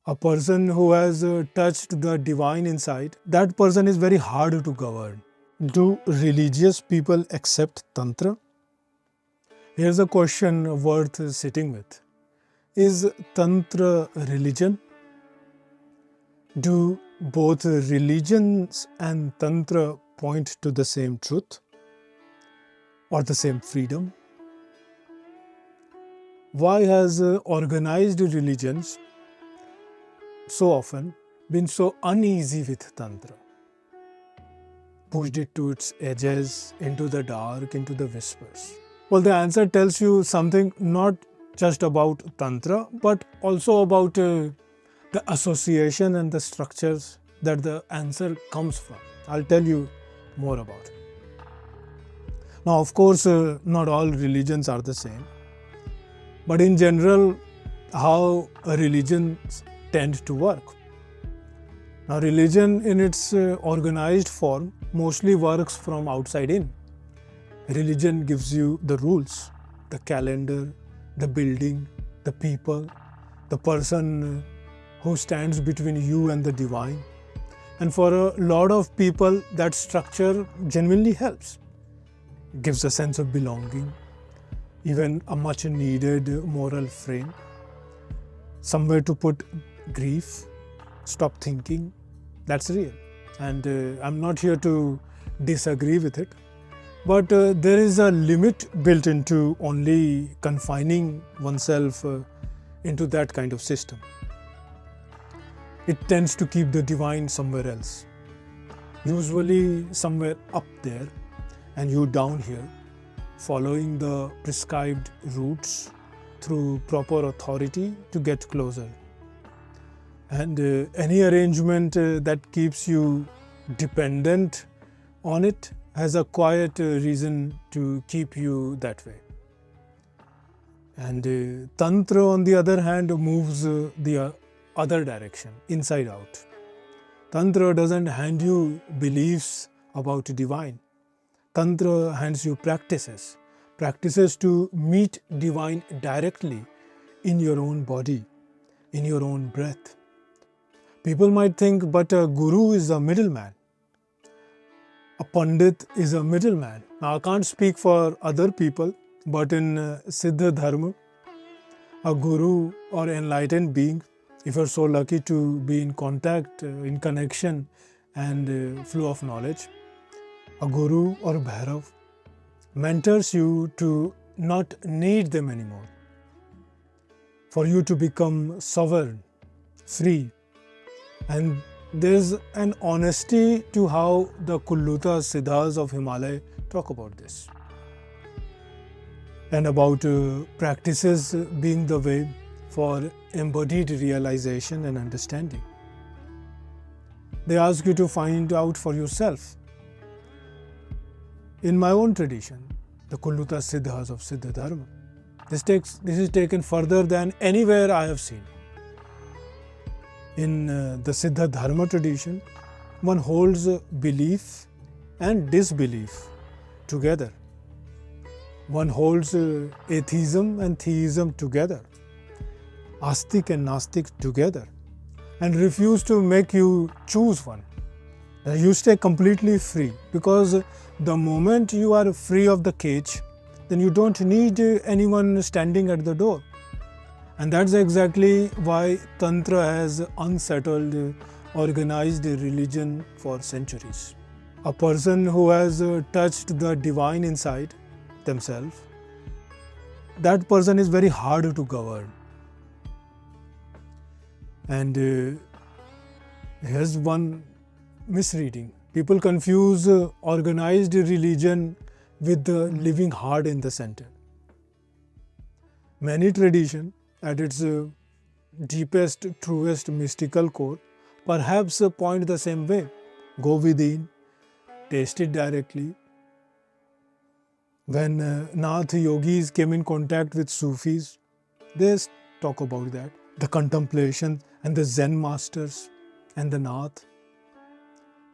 A person who has touched the divine inside, that person is very hard to govern. Do religious people accept Tantra? Here's a question worth sitting with. Is Tantra religion? Do both religions and Tantra point to the same truth or the same freedom? Why has organized religions so often been so uneasy with Tantra? Pushed it to its edges, into the dark, into the whispers? Well, the answer tells you something not just about Tantra, but also about the association and the structures that the answer comes from. I'll tell you more about it. Now, of course, not all religions are the same, but in general, how religions tend to work. Now, religion in its organized form mostly works from outside in. Religion gives you the rules, the calendar, the building, the people, the person who stands between you and the divine. And for a lot of people, that structure genuinely helps. It gives a sense of belonging, even a much needed moral frame, somewhere to put grief, stop thinking. That's real. And I'm not here to disagree with it. But there is a limit built into only confining oneself into that kind of system. It tends to keep the divine somewhere else, usually somewhere up there, and you down here, following the prescribed routes through proper authority to get closer. And any arrangement that keeps you dependent on it has a quiet reason to keep you that way. And Tantra, on the other hand, moves the other direction, inside out. Tantra doesn't hand you beliefs about divine. Tantra hands you practices to meet divine directly in your own body, in your own breath. People might think, but a guru is a middleman. A pandit is a middleman. Now, I can't speak for other people, but in Siddha Dharma, a guru or enlightened being, if you're so lucky to be in contact, in connection and flow of knowledge, a guru or a Bhairav mentors you to not need them anymore, for you to become sovereign, free. And there's an honesty to how the Kulluta Siddhas of Himalaya talk about this, and about practices being the way for embodied realization and understanding. They ask you to find out for yourself. In my own tradition, the Kulluta Siddhas of Siddha Dharma, this is taken further than anywhere I have seen. In the Siddha Dharma tradition, one holds belief and disbelief together. One holds atheism and theism together, Asthik and Nasthik together, and refuse to make you choose one. You stay completely free, because the moment you are free of the cage, then you don't need anyone standing at the door. And that's exactly why Tantra has unsettled organized religion for centuries. A person who has touched the divine inside themselves, that person is very hard to govern. And here's one misreading. People confuse organized religion with the living heart in the center. Many traditions, at its deepest, truest mystical core, perhaps point the same way. Go within, taste it directly. When Nath yogis came in contact with Sufis, they talk about that. The contemplation and the Zen masters and the Nath.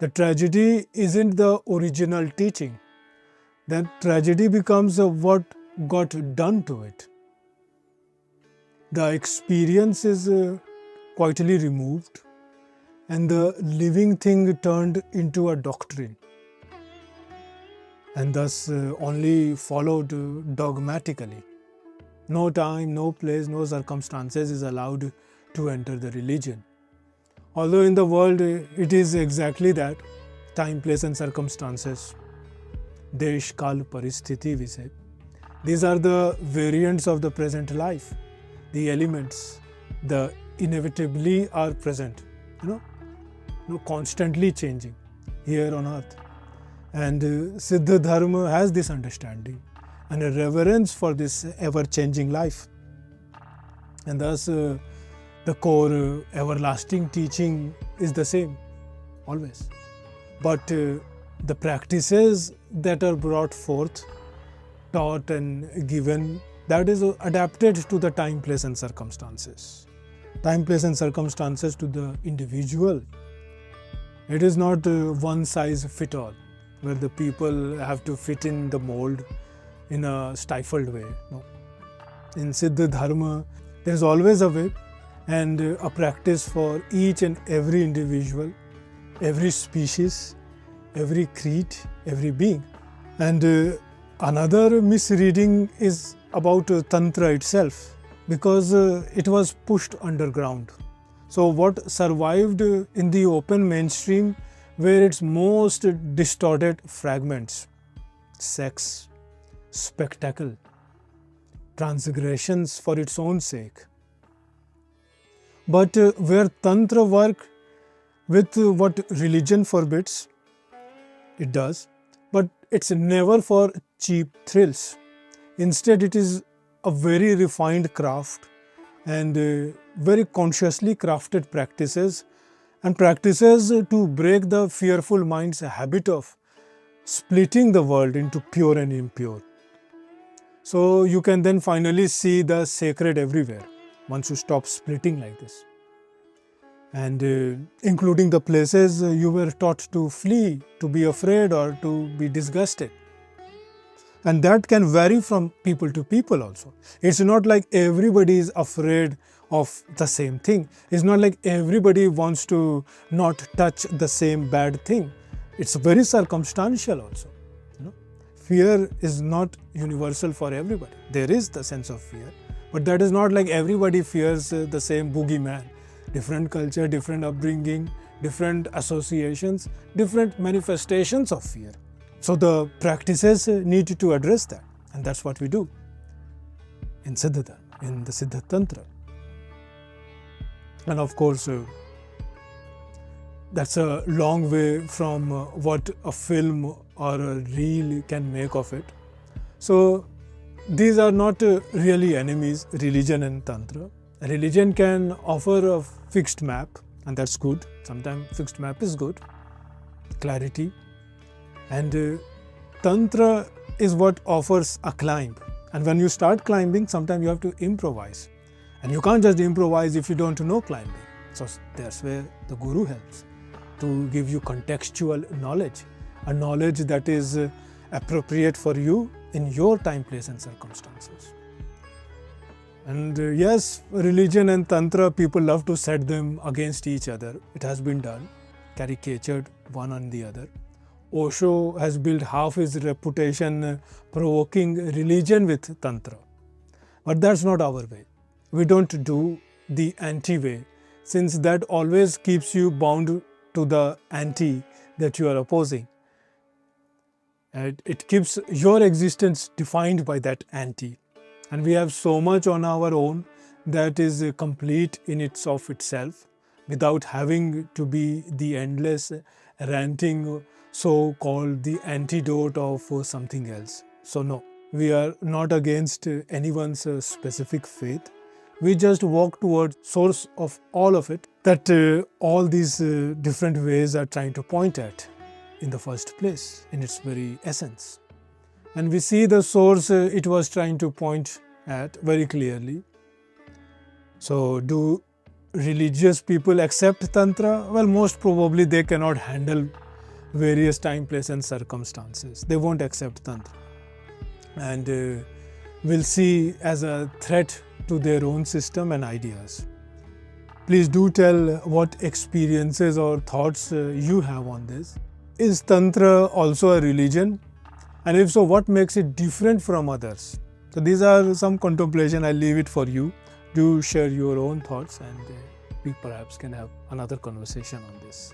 The tragedy isn't the original teaching. That tragedy becomes what got done to it. The experience is quietly removed and the living thing turned into a doctrine, and thus only followed dogmatically. No time, no place, no circumstances is allowed to enter the religion. Although in the world it is exactly that, time, place and circumstances. Desh Kaal Paristithi, we say. These are the variants of the present life. The elements, the inevitably are present, constantly changing here on earth. And Siddha Dharma has this understanding and a reverence for this ever-changing life. And thus the core everlasting teaching is the same, always. But the practices that are brought forth, taught and given, that is adapted to the time, place and circumstances. Time, place and circumstances to the individual. It is not one size fit all, where the people have to fit in the mold in a stifled way. No. In Siddha Dharma, there is always a way and a practice for each and every individual, every species, every creed, every being. And another misreading is about Tantra itself, because it was pushed underground. So what survived in the open mainstream were its most distorted fragments: sex, spectacle, transgressions for its own sake. But where Tantra work with what religion forbids, it does, but it's never for cheap thrills. Instead, it is a very refined craft and very consciously crafted practices, and practices to break the fearful mind's habit of splitting the world into pure and impure. So you can then finally see the sacred everywhere once you stop splitting like this. And including the places you were taught to flee, to be afraid or to be disgusted. And that can vary from people to people also. It's not like everybody is afraid of the same thing. It's not like everybody wants to not touch the same bad thing. It's very circumstantial also. Fear is not universal for everybody. There is the sense of fear, but that is not like everybody fears the same boogeyman. Different culture, different upbringing, different associations, different manifestations of fear. So the practices need to address that, and that's what we do in Siddha Dharma, in the Siddha Tantra. And of course, that's a long way from what a film or a reel can make of it. So these are not really enemies, religion and Tantra. Religion can offer a fixed map, and that's good. Sometimes fixed map is good, clarity. And Tantra is what offers a climb. And when you start climbing, sometimes you have to improvise. And you can't just improvise if you don't know climbing. So that's where the Guru helps, to give you contextual knowledge, a knowledge that is appropriate for you in your time, place and circumstances. And yes, religion and Tantra, people love to set them against each other. It has been done, caricatured one on the other. Osho has built half his reputation provoking religion with Tantra. But that's not our way. We don't do the anti-way, since that always keeps you bound to the anti that you are opposing. And it keeps your existence defined by that anti. And we have so much on our own that is complete in itself, without having to be the endless ranting so-called the antidote of something else. So no, we are not against anyone's specific faith. We just walk towards source of all of it, that all these different ways are trying to point at in the first place, in its very essence. And we see the source it was trying to point at very clearly. So do religious people accept Tantra? Well, most probably they cannot handle various time, place and circumstances. They won't accept Tantra, and will see as a threat to their own system and ideas. Please do tell what experiences or thoughts you have on this. Is Tantra also a religion? And if so, what makes it different from others? So these are some contemplation. I'll leave it for you. Do share your own thoughts, and we perhaps can have another conversation on this.